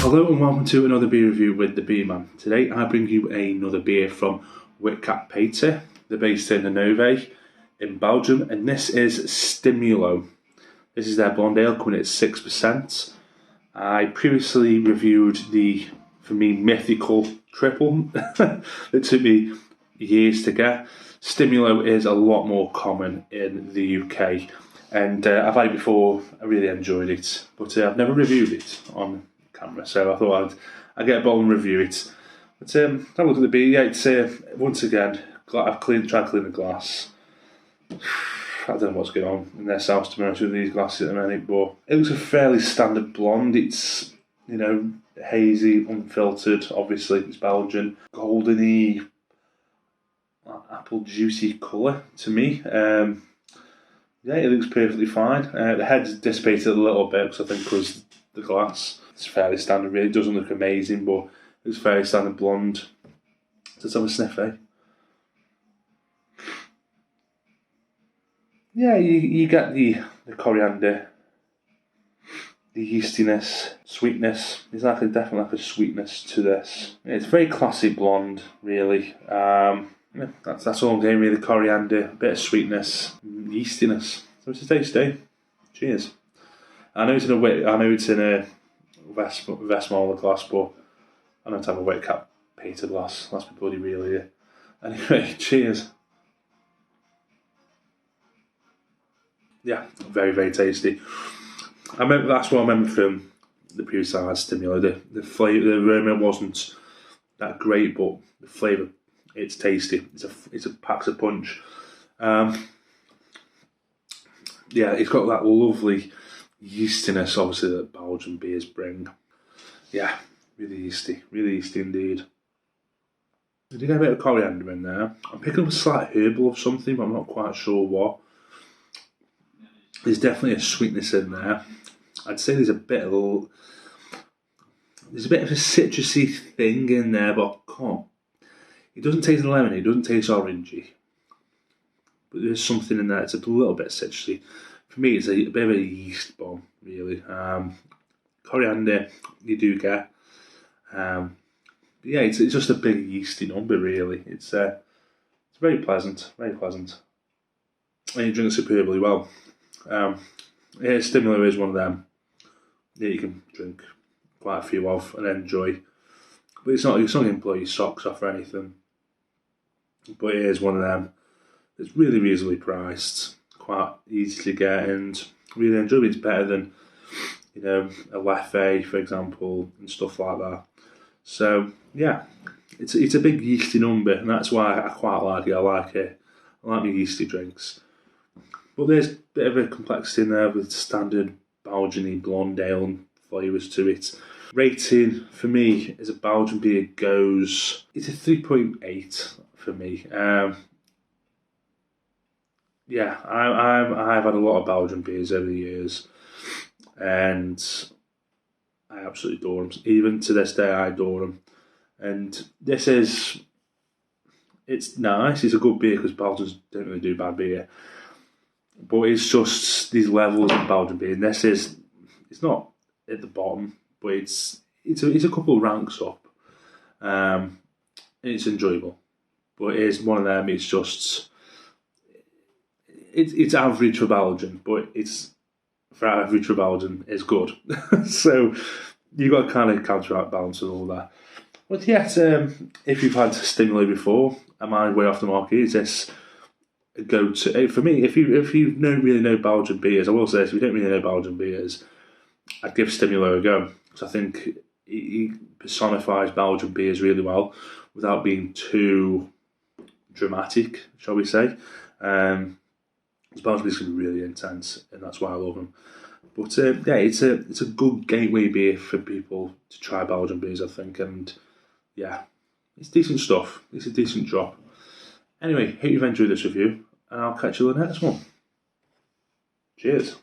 Hello and welcome to another beer review with the Beer Man. Today I bring you another beer from Witkap. They're based in Hannover in Belgium, and this is Stimulo. This is their blonde ale coming at 6%. I previously reviewed the, for me, mythical triple. It took me years to get. Stimulo is a lot more common in the UK, and I've had it before. I really enjoyed it, but I've never reviewed it on camera, so I thought I'd get a bottle and review it. But have a look at the beer. Yeah, it's once again, I've tried to clean the glass. I don't know what's going on in their house, to be honest with these glasses at the minute, but it looks a fairly standard blonde. It's, you know, hazy, unfiltered. Obviously, it's Belgian, goldeny, apple juicy colour to me. Yeah, it looks perfectly fine. The head's dissipated a little bit because I think because the glass. It's fairly standard, really. It doesn't look amazing, but it's fairly standard blonde. Let's have a sniff, eh? Yeah, you get the coriander, the yeastiness, sweetness. There's definitely like a sweetness to this. It's very classy blonde, really. Yeah, that's all I'm getting, really. Coriander, a bit of sweetness, yeastiness. So it's a tasty. Cheers. I know it's in a Westmalle glass, but I don't have a Witkap painted glass. That's my bloody real here. Anyway, cheers. Yeah, very, very tasty. That's what I remember from the previous time I had Stimulo. The flavour, the aroma wasn't that great, but the flavour, it's tasty. It's a packs a punch. Yeah, it's got that lovely yeastiness, obviously, that Belgian beers bring. Yeah, really yeasty indeed. I did get a bit of coriander in there. I'm picking up a slight herbal of something, but I'm not quite sure what. There's definitely a sweetness in there. I'd say there's a bit of a citrusy thing in there, but it doesn't taste lemony, it doesn't taste orangey. But there's something in there, it's a little bit citrusy. For me, it's a bit of a yeast bomb, really. Coriander, you do get. Yeah, it's just a big yeasty number, really. It's very pleasant, very pleasant. And you drink it superbly well. Yeah, Stimulo is one of them that you can drink quite a few of and enjoy. But it's not going to blow your socks off or anything. But it is one of them that's really reasonably priced, quite easy to get, and really enjoyable. It's better than, you know, a Leffe, for example, and stuff like that. So yeah, it's a big yeasty number, and that's why I quite like it. I like my yeasty drinks. But there's a bit of a complexity in there with standard Belgian blonde ale and flavours to it. Rating for me as a Belgian beer goes, it's a 3.8 for me. Yeah, I've had a lot of Belgian beers over the years, and I absolutely adore them. Even to this day, I adore them. And it's nice. It's a good beer because Belgians don't really do bad beer. But it's just these levels of Belgian beer. And it's not at the bottom, but it's a couple of ranks up. And it's enjoyable. But it is one of them. It's just it's average for Belgian, but for average for Belgian is good. So you've got to kind of counterbalance and all that. But yet, if you've had Stimulo before, am I way off the mark? Is this a go-to? For me, if you don't really know Belgian beers, I will say this, if you don't really know Belgian beers, I'd give Stimulo a go. Because I think he personifies Belgian beers really well without being too dramatic, shall we say. Belgian beers can be really intense, and that's why I love them. But yeah, it's a good gateway beer for people to try Belgian beers, I think, and yeah, it's decent stuff. It's a decent drop. Anyway, hope you've enjoyed this review, and I'll catch you in the next one. Cheers.